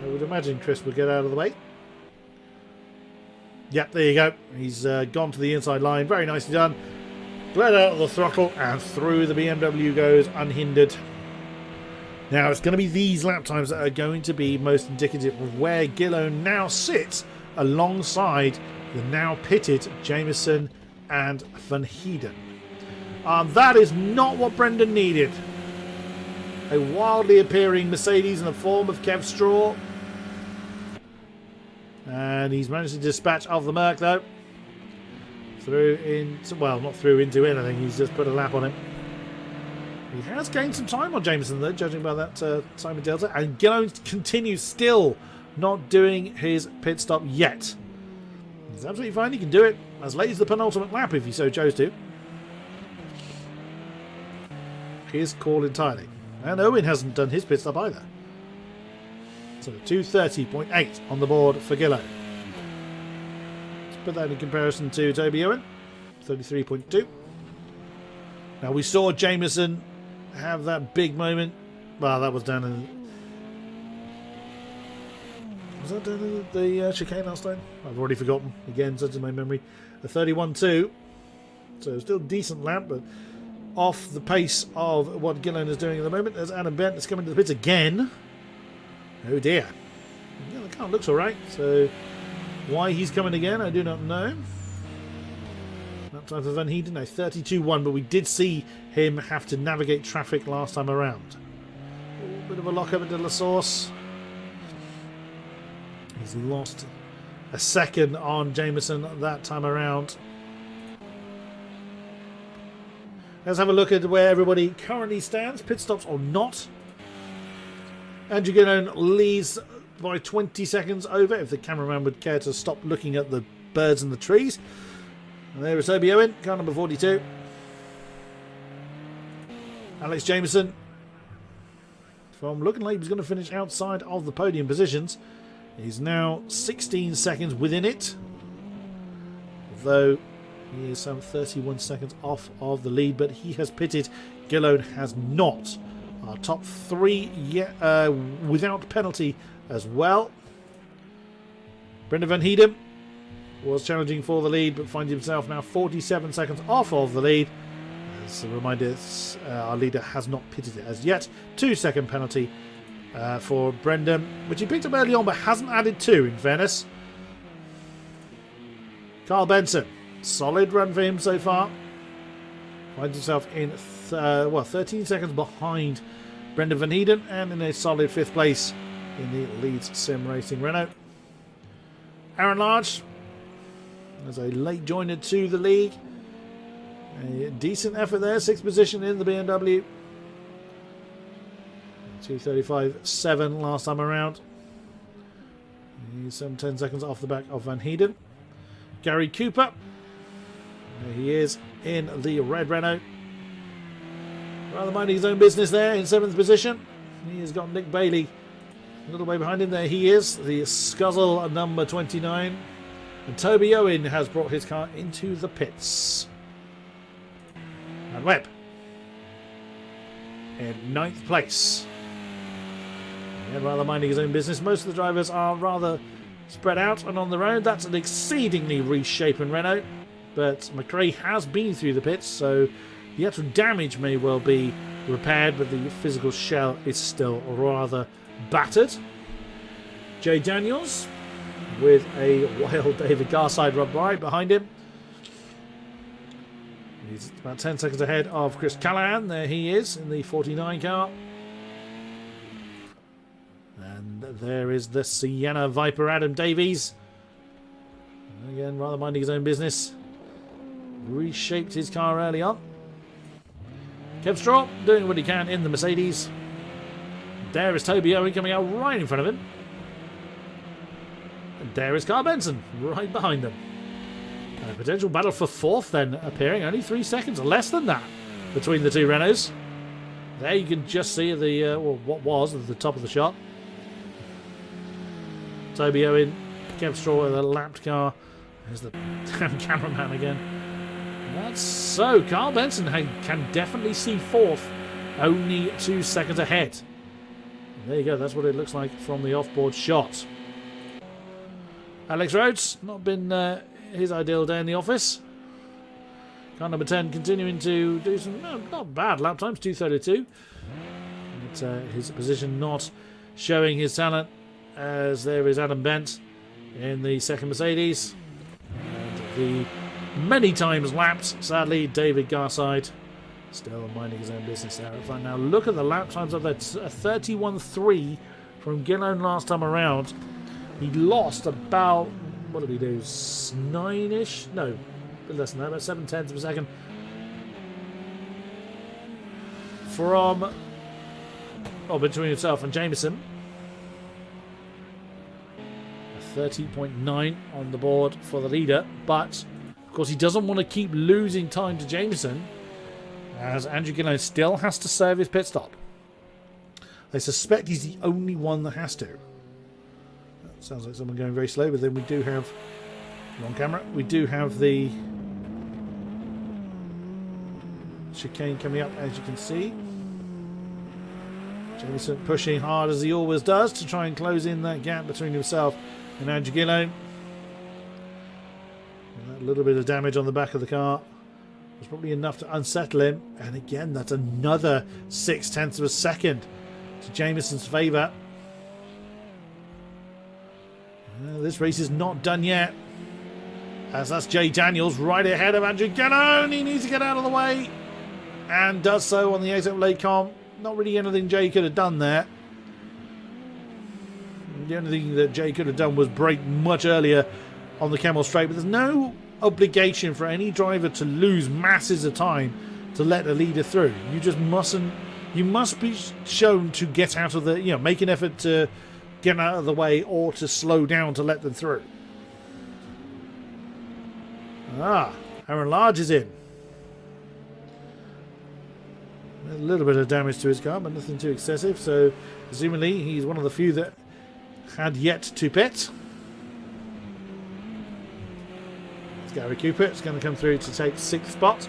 I would imagine Chris will get out of the way. Yep, there you go. He's gone to the inside line. Very nicely done. Bled out of the throttle and through the BMW goes unhindered. Now it's going to be these lap times that are going to be most indicative of where Gillo now sits alongside the now pitted Jameson and Van Heeden. That is not what Brendan needed. A wildly appearing Mercedes in the form of Kev Straw. And he's managed to dispatch of the Merc though. Through into, well, not through into anything, he's just put a lap on him. He has gained some time on Jameson though, judging by that Simon Delta, and Gillo continues still not doing his pit stop yet. He's absolutely fine, he can do it as late as the penultimate lap if he so chose to. His call entirely. And Owen hasn't done his pit stop either. So 2:30.8 on the board for Gillo. Put that in comparison to Toby Owen, 33.2. Now we saw Jameson have that big moment. Well, that was down in... Was that down in the chicane last time? I've already forgotten. Again, such is my memory. A 31.2. So still a decent lap, but off the pace of what Gillen is doing at the moment. As Adam Bent is coming to the pits again. Oh dear. Yeah, the car looks alright, so... Why he's coming again, I do not know. That time for Van Heeden, a 32.1, but we did see him have to navigate traffic last time around. A little bit of a lock up into La Source. He's lost a second on Jameson that time around. Let's have a look at where everybody currently stands, pit stops or not. Andrew Giddon leads by 20 seconds over, if the cameraman would care to stop looking at the birds and the trees. And there is Toby Owen, car number 42. Alex Jameson, from looking like he was going to finish outside of the podium positions, he's now 16 seconds within it. Although he is some 31 seconds off of the lead, but he has pitted. Gillo has not. Our top three without penalty as well. Brendan Van Heeden was challenging for the lead, but finds himself now 47 seconds off of the lead. As a reminder, our leader has not pitted it as yet. 2-second penalty for Brendan, which he picked up early on but hasn't added to, in fairness. Carl Benson, solid run for him so far. Finds himself in 13 seconds behind Brendan Van Heeden and in a solid 5th place in the Leeds Sim Racing Renault. Aaron Large, as a late joiner to the league. A decent effort there, 6th position in the BMW. 2:35.7 last time around. He's some 10 seconds off the back of Van Heeden. Gary Cooper, there he is in the red Renault. Rather minding his own business there in 7th position. He has got Nick Bailey a little way behind him. There he is, the Scuzzle number 29. And Toby Owen has brought his car into the pits. And Webb in 9th place. Again, rather minding his own business. Most of the drivers are rather spread out and on the road. That's an exceedingly reshapen Renault. But McRae has been through the pits, so the actual damage may well be repaired, but the physical shell is still rather battered. Jay Daniels with a wild David Garside right behind him. He's about 10 seconds ahead of Chris Callahan. There he is in the 49 car. And there is the Sienna Viper Adam Davies. Again, rather minding his own business. Reshaped his car early on. Kev Straw doing what he can in the Mercedes. There is Toby Owen coming out right in front of him. And there is Carl Benson right behind them. A potential battle for 4th then appearing. Only 3 seconds, less than that, between the two Renaults. There you can just see the what was at the top of the shot. Toby Owen, Kev Straw with a lapped car. There's the damn cameraman again. That's so. Carl Benson can definitely see 4th, only 2 seconds ahead. And there you go. That's what it looks like from the off-board shot. Alex Rhodes, not been his ideal day in the office. Car number 10 continuing to do some not bad lap times, 2:32. But his position not showing his talent, as there is Adam Bent in the 2nd Mercedes. And the many times lapped, sadly, David Garside still minding his own business there. Now look at the lap times of that. 31.3 from Gillone last time around. He lost about, what did he do, 9-ish? No, a bit less than that, about 7/10 of a second. From, between himself and Jameson. 30.9 on the board for the leader, but of course he doesn't want to keep losing time to Jameson, as Andrew Gillone still has to serve his pit stop. They suspect he's the only one that has to. That sounds like someone going very slow, but then we do have, on camera, we do have the chicane coming up, as you can see. Jameson pushing hard as he always does to try and close in that gap between himself and Andrew Gillone. A little bit of damage on the back of the car was probably enough to unsettle him. And again, that's another 0.6 of a second to Jameson's favour. This race is not done yet, as that's Jay Daniels right ahead of Andrew Gillone. He needs to get out of the way, and does so on the exit of Lecom. Not really anything Jay could have done there. The only thing that Jay could have done was brake much earlier on the Kemmel Straight, but there's no obligation for any driver to lose masses of time to let a leader through. You just mustn't. You must be shown to get out of the, make an effort to get out of the way or to slow down to let them through. Aaron Large is in. A little bit of damage to his car, but nothing too excessive, so presumably he's one of the few that had yet to pit. It's Gary Cooper. It's going to come through to take 6th spot.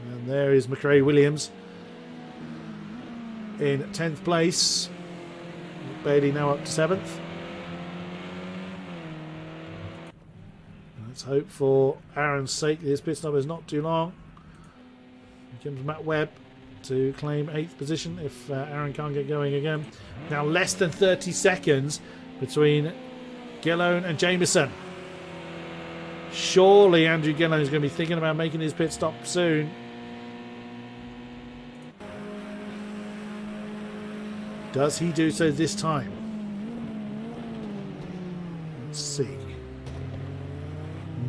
And there is McRae Williams in 10th place. Bailey now up to 7th. Let's hope for Aaron's sake this pit stop is not too long. Here comes Matt Webb to claim 8th position if Aaron can't get going again. Now less than 30 seconds between Gillone and Jameson. Surely Andrew Gillone is going to be thinking about making his pit stop soon. Does he do so this time? Let's see.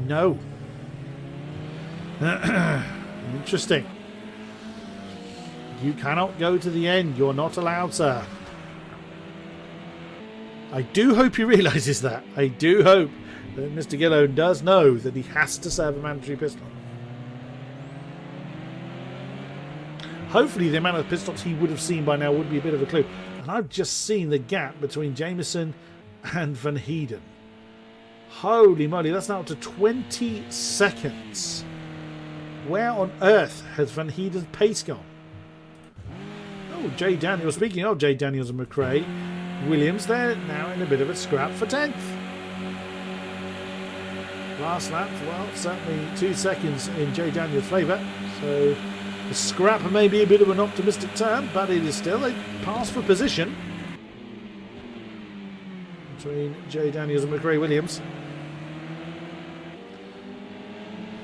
No. Interesting. You cannot go to the end. You're not allowed, sir. I do hope he realises that. I do hope that Mr. Gillone does know that he has to serve a mandatory pit stop. Hopefully the amount of pit stops he would have seen by now would be a bit of a clue. And I've just seen the gap between Jameson and Van Heeden. Holy moly, that's now up to 20 seconds. Where on earth has Van Heeden's pace gone? Oh, Jay Daniels. Speaking of Jay Daniels and McRae, Williams, they're now in a bit of a scrap for 10th. Last lap, well, certainly 2 seconds in Jay Daniels' favour. So the scrap may be a bit of an optimistic term, but it is still a pass for position between Jay Daniels and McRae Williams.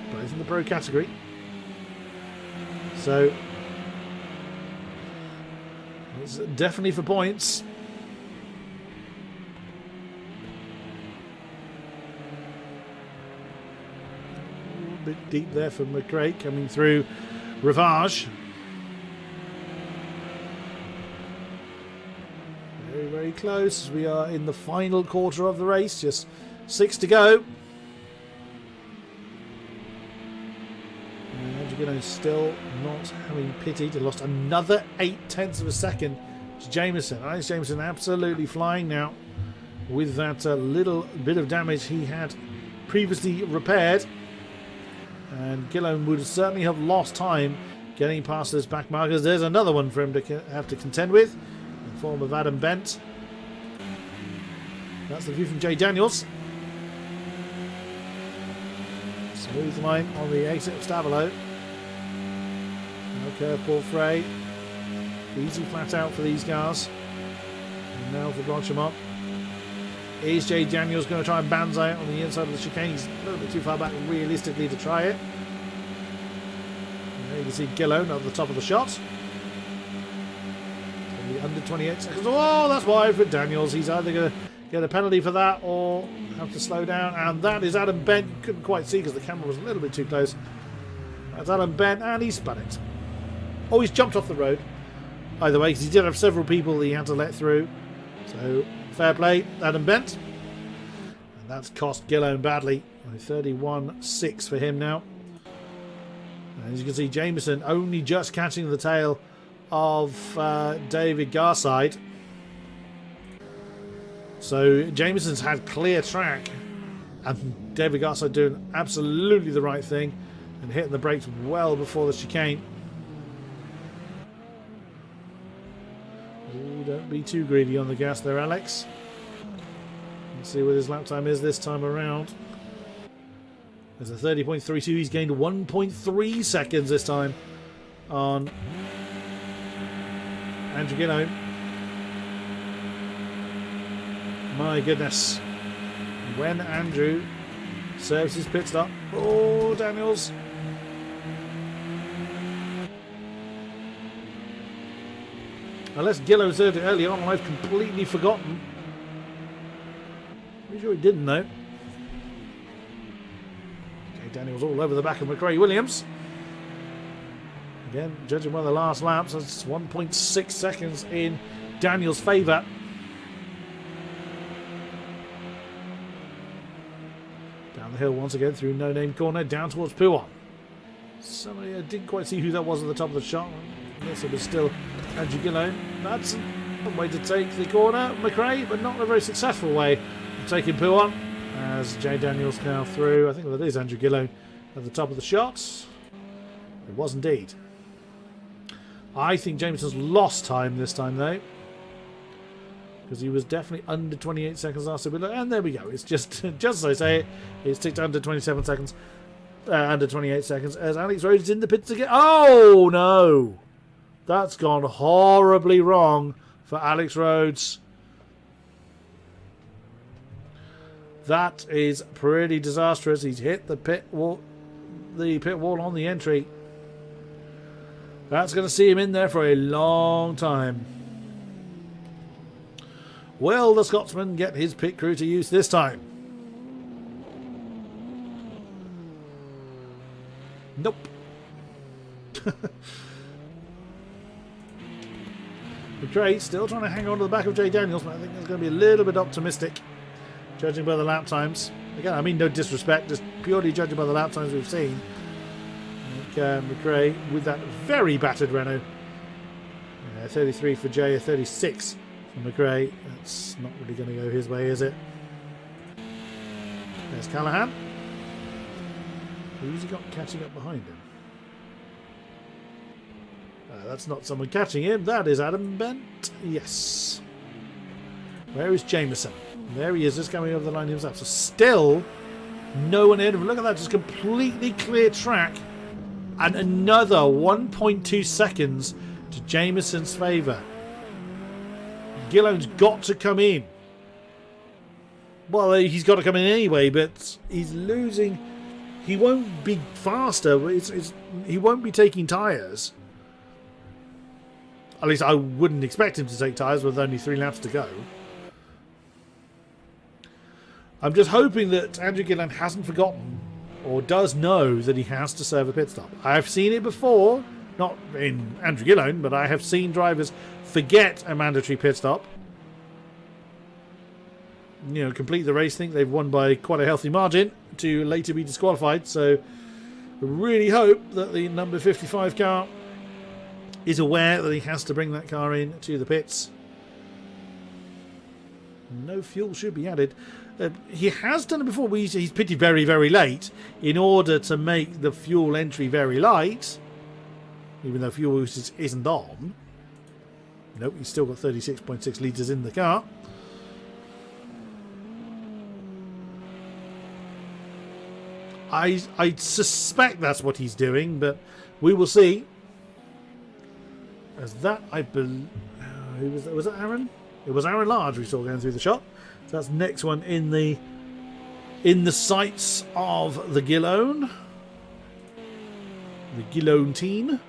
Both in the pro category. So it's definitely for points. A bit deep there for McRae coming through Rivage. Very, very close. We are in the final quarter of the race. Just 6 to go. And still not having pitied. He lost another 0.8 of a second to Jameson. I think Jameson absolutely flying now with that little bit of damage he had previously repaired. And Gillone would certainly have lost time getting past those back markers. There's another one for him to have to contend with in the form of Adam Bent. That's the view from Jay Daniels. Smooth line on the exit of Stavelot. No curveball fray. Easy flat out for these guys. And now for Blanchemont. Is Jay Daniels going to try and banzai on the inside of the chicane? He's a little bit too far back realistically to try it. And there you can see Gillone at the top of the shot. Under 28 seconds. Oh, that's wide for Daniels. He's either going to get a penalty for that or have to slow down. And that is Adam Bent. Couldn't quite see because the camera was a little bit too close. That's Adam Bent, and he spun it. Oh, he's jumped off the road. Either way, because he did have several people that he had to let through. So, fair play, Adam Bent. And that's cost Gillone badly. 31.6 for him now. And as you can see, Jameson only just catching the tail of David Garside. So Jameson's had clear track, and David Garside doing absolutely the right thing and hitting the brakes well before the chicane. Ooh, don't be too greedy on the gas there, Alex. Let's see what his lap time is this time around. There's a 30.32. He's gained 1.3 seconds this time on Andrew Gillone. My goodness. When Andrew serves his pit stop. Oh, Daniels. Unless Gillone served it early on, I've completely forgotten. Pretty sure he didn't, though. Okay, Daniels all over the back of McRae Williams. Again, judging by the last laps, that's 1.6 seconds in Daniels' favour. Down the hill once again through No Name Corner, down towards Pouan. Somebody, I didn't quite see who that was at the top of the shot. I guess it was still Andrew Gillone. That's one way to take the corner, McRae, but not a very successful way of taking Pouan. As Jay Daniels now through, I think that is Andrew Gillone at the top of the shots. It was indeed. I think Jameson's lost time this time, though. because he was definitely under 28 seconds last time. And there we go. It's just as I say it, it's ticked under 27 seconds, under 28 seconds as Alex Rhodes is in the pits again. Oh no, that's gone horribly wrong for Alex Rhodes. That is pretty disastrous. He's hit the pit wall on the entry. That's going to see him in there for a long time. Will the Scotsman get his pit crew to use this time? Nope. McRae still trying to hang on to the back of Jay Daniels, but I think that's going to be a little bit optimistic, judging by the lap times. Again, I mean no disrespect, just purely judging by the lap times we've seen. McRae with that very battered Renault. 33 for Jay, a 36 for McRae. That's not really going to go his way, is it? There's Callahan. Who's he got catching up behind him? That's not someone catching him. That is Adam Bent. Yes. Where is Jameson? There he is, just coming over the line himself. So still no one in. Look at that, just completely clear track. And another 1.2 seconds to Jameson's favour. Gillone's got to come in. Well, he's got to come in anyway, but he's losing. He won't be faster. He won't be taking tyres. At least I wouldn't expect him to take tyres with only 3 laps to go. I'm just hoping that Andrew Gillon hasn't forgotten or does know that he has to serve a pit stop. I've seen it before, not in Andrew Gillon, but I have seen drivers forget a mandatory pit stop. You know, complete the race, think they've won by quite a healthy margin, to later be disqualified. So I really hope that the number 55 car is aware that he has to bring that car in to the pits. No fuel should be added. He has done it before. He's pitted very, very late in order to make the fuel entry very light, even though fuel usage isn't on. Nope, he's still got 36.6 litres in the car. I suspect that's what he's doing, but we will see. As that, I believe, was that Aaron? It was Aaron Large we saw going through the shot. So that's next one in the sights of the Gillone. The Gillone team.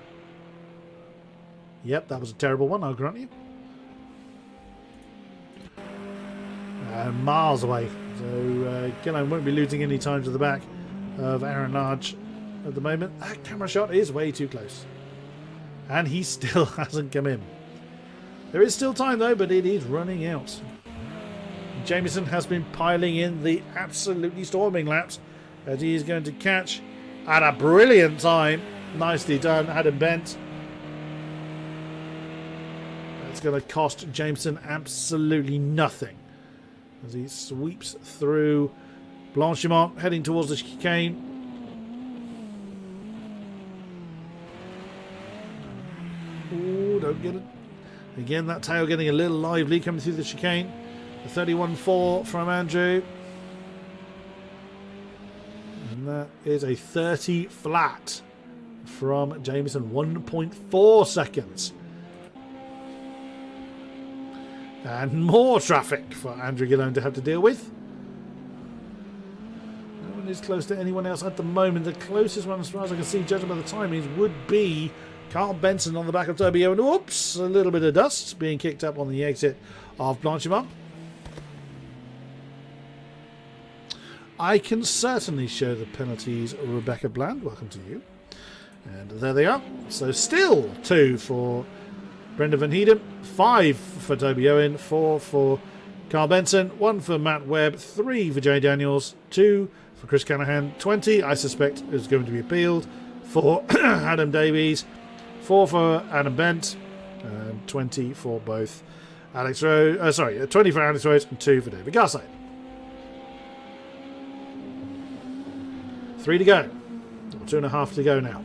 Yep, that was a terrible one, I'll grant you. Miles away. So Gillone won't be losing any time to the back of Aaron Large at the moment. That camera shot is way too close. And he still hasn't come in. There is still time though, but it is running out. Jameson has been piling in the absolutely storming laps as he is going to catch at a brilliant time. Nicely done, Adam Bent. That's going to cost Jameson absolutely nothing as he sweeps through Blanchimont, heading towards the chicane. Ooh, don't get it. Again, that tail getting a little lively coming through the chicane. A 31.4 from Andrew. And that is a 30 flat from Jameson. 1.4 seconds. And more traffic for Andrew Gillone to have to deal with. No one is close to anyone else at the moment. The closest one, as far as I can see, judging by the timings, would be Carl Benson on the back of Turbio. And whoops, a little bit of dust being kicked up on the exit of Blanchimont. I can certainly show the penalties. Rebecca Bland, welcome to you. And there they are. So still 2 for Brendan Van Heeden, 5 for Toby Owen, 4 for Carl Benson, 1 for Matt Webb, 3 for Jay Daniels, 2 for Chris Canahan, 20 I suspect is going to be appealed for Adam Davies, 4 for Adam Bent, and 20 for both Alex Rhodes. 20 for Alex Rhodes and 2 for David Garside. 3 to go, or 2.5 to go now.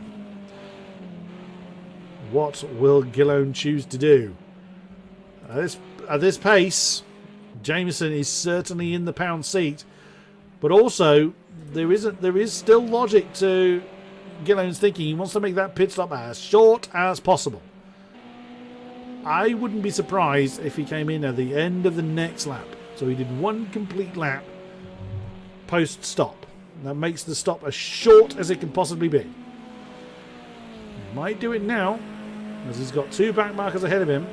What will Gillone choose to do? This at this pace, Jameson is certainly in the pound seat. But also, there is still logic to Gillone's thinking. He wants to make that pit stop as short as possible. I wouldn't be surprised if he came in at the end of the next lap. So he did one complete lap post-stop. That makes the stop as short as it can possibly be. He might do it now, as he's got 2 back markers ahead of him.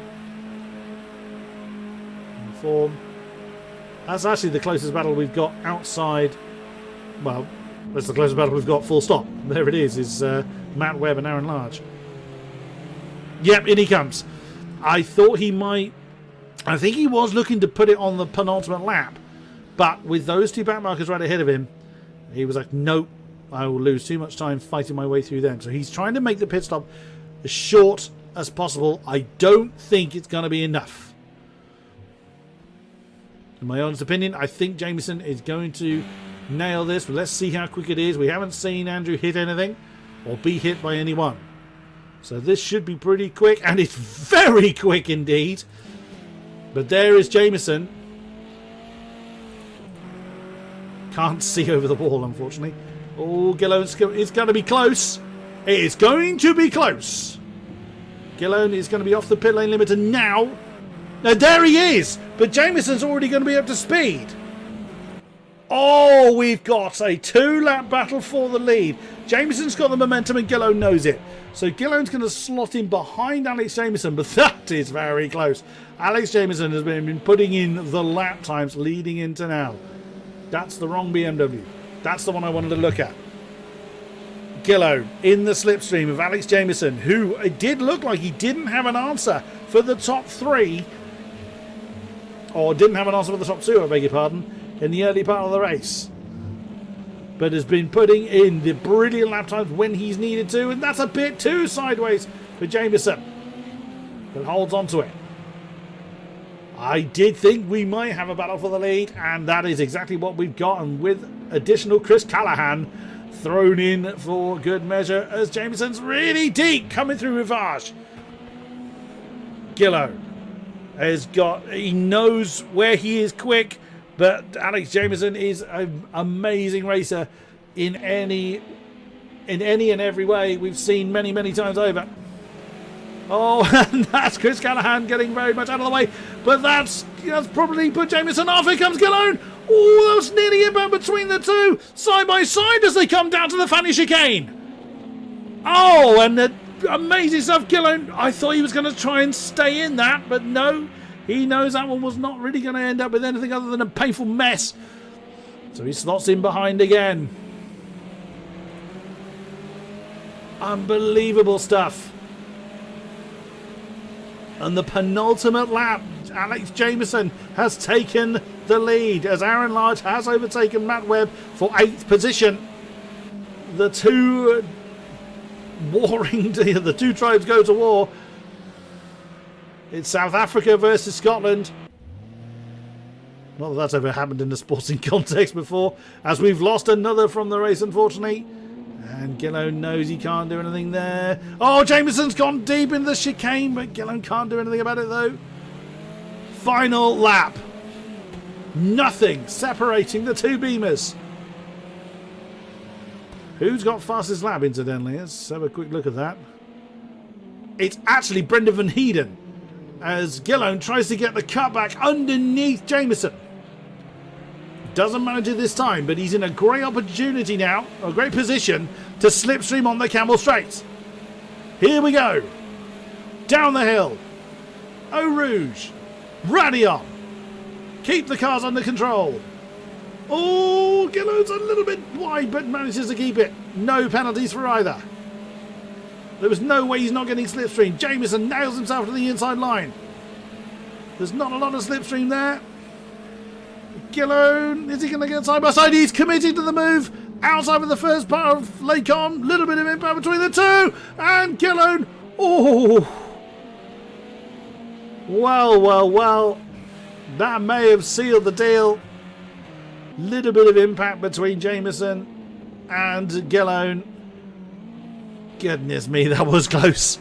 That's actually the closest battle we've got outside. Well, that's the closest battle we've got full stop. There it is Matt Webb and Aaron Large. Yep, in he comes. I thought he might. I think he was looking to put it on the penultimate lap. But with those 2 back markers right ahead of him, he was like, nope, I will lose too much time fighting my way through them. So he's trying to make the pit stop as short as possible. I don't think it's going to be enough. In my honest opinion, I think Jameson is going to nail this. But let's see how quick it is. We haven't seen Andrew hit anything or be hit by anyone. So this should be pretty quick. And it's very quick indeed. But there is Jameson. Can't see over the wall, unfortunately. Oh, Gillone, it's going to be close. It is going to be close. Gillone is going to be off the pit lane limiter now. Now, there he is. But Jameson's already going to be up to speed. Oh, we've got a 2-lap battle for the lead. Jameson's got the momentum and Gillone knows it. So Gillone's going to slot in behind Alex Jameson, but that is very close. Alex Jameson has been putting in the lap times leading into now. That's the wrong BMW. That's the one I wanted to look at. Gillone in the slipstream of Alex Jameson, who it did look like he didn't have an answer for the top 3. Or didn't have an answer for the top 2, I beg your pardon, in the early part of the race. But has been putting in the brilliant lap times when he's needed to. And that's a bit too sideways for Jameson. But holds on to it. I did think we might have a battle for the lead. And that is exactly what we've got. And with additional Chris Callahan thrown in for good measure. As Jameson's really deep coming through Rivage. Gillone has got, he knows where he is quick, but Alex Jameson is an amazing racer in any and every way we've seen many times over. Oh, and that's Chris Callahan getting very much out of the way, but that's probably put Jameson off. Here comes Gillone. Oh, that was nearly about between the two, side by side as they come down to the Fanny chicane. Oh, and the amazing stuff, Gillone. I thought he was going to try and stay in that, but no. He knows that one was not really going to end up with anything other than a painful mess. So he slots in behind again. Unbelievable stuff. And the penultimate lap, Alex Jameson has taken the lead as Aaron Large has overtaken Matt Webb for 8th position. The two the two tribes go to war. It's South Africa versus Scotland. Not that that's ever happened in a sporting context before. As we've lost another from the race, unfortunately. And Gillone knows he can't do anything there. Oh, Jameson's gone deep in the chicane, but Gillone can't do anything about it, though. Final lap. Nothing separating the two beamers. Who's got fastest lap, incidentally? Let's have a quick look at that. It's actually Brendan Van Heeden, as Gillone tries to get the cutback underneath Jameson. Doesn't manage it this time, but he's in a great opportunity now, a great position to slipstream on the Camel Straight. Here we go. Down the hill. Eau Rouge. Radeon. Keep the cars under control. Oh, Gillone's a little bit wide, but manages to keep it. No penalties for either. There was no way he's not getting slipstream. Jameson nails himself to the inside line. There's not a lot of slipstream there. Gillone, is he going to get side by side? He's committed to the move. Outside of the first part of Lacon. Little bit of impact between the two. And Gillone. Oh. Well. That may have sealed the deal. Little bit of impact between Jameson and Gillone. Goodness me, that was close.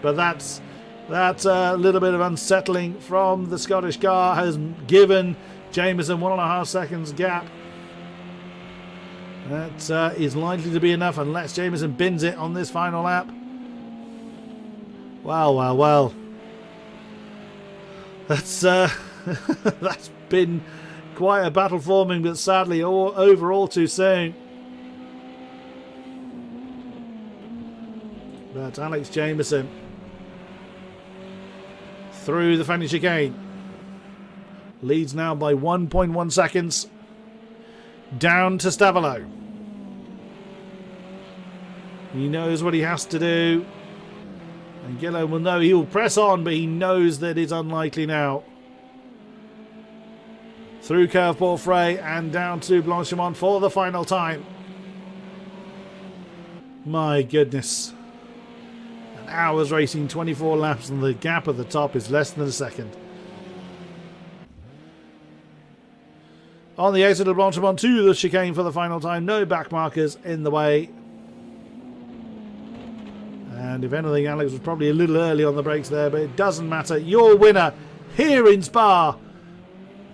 But that's That little bit of unsettling from the Scottish car has given Jameson 1.5 seconds gap. That is likely to be enough unless Jameson bins it on this final lap. Well, well, well. That's that's been quite a battle forming, but sadly over all too soon. But Alex Jameson through the finish again. Leads now by 1.1 seconds. Down to Stavolo. He knows what he has to do. And Gillo will know he will press on, but he knows that it's unlikely now. Through Curveball Frey and down to Blanchimont for the final time. My goodness. An hour's racing, 24 laps, and the gap at the top is less than a second. On the exit of Blanchimont to the chicane for the final time. No back markers in the way. And if anything, Alex was probably a little early on the brakes there, but it doesn't matter. Your winner here in Spa.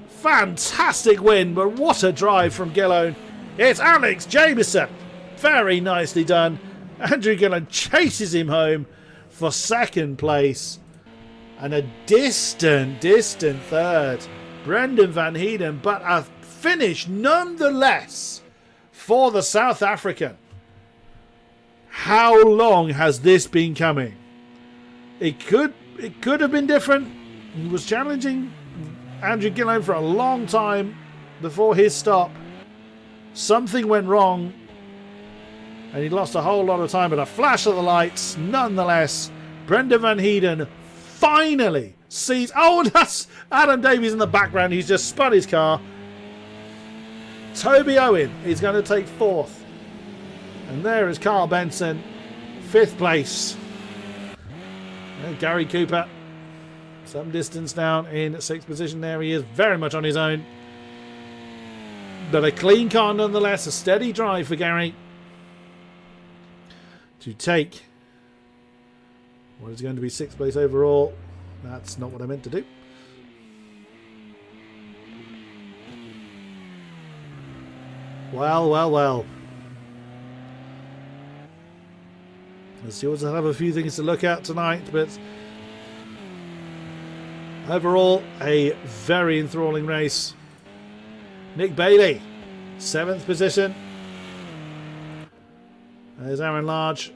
Fantastic win, but what a drive from Gillone. It's Alex Jameson. Very nicely done. Andrew Gillone chases him home for second place. And a distant third. Brendan Van Heeden, but a finish nonetheless for the South African. How long has this been coming? It could have been different. He was challenging Andrew Gillone for a long time before his stop. Something went wrong and he lost a whole lot of time, but a flash of the lights nonetheless. Brendan Van Heeden finally sees... Oh, that's Adam Davies in the background. He's just spun his car. Toby Owen is going to take fourth. And there is Carl Benson, fifth place. And Gary Cooper, some distance down in sixth position. There he is, very much on his own. But a clean car nonetheless, a steady drive for Gary to take what is going to be sixth place overall. That's not what I meant to do. Well, well, well. The stewards will have a few things to look at tonight, but overall, a very enthralling race. Nick Bailey, 7th position. There's Aaron Large.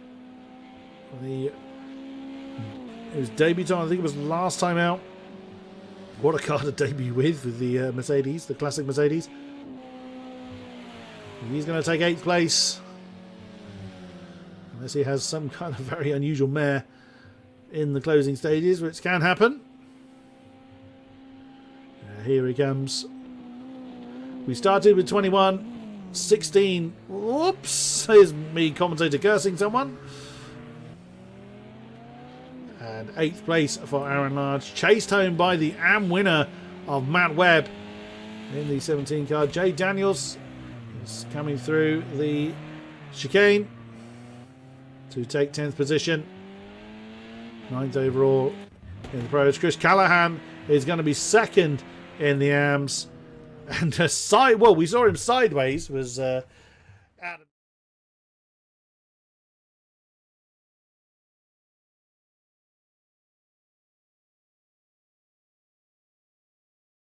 It was debutant, I think it was last time out. What a car to debut with the Mercedes, the classic Mercedes. He's going to take 8th place. Unless he has some kind of very unusual mare in the closing stages, which can happen. Here he comes. We started with 21, 16. Whoops! Here's me, commentator, cursing someone. And 8th place for Aaron Large. Chased home by the AM winner of Matt Webb in the 17 car. Jay Daniels is coming through the chicane to take 10th position. 9th overall in the pros. Chris Callahan is going to be second in the AMs. And we saw him sideways was Adam.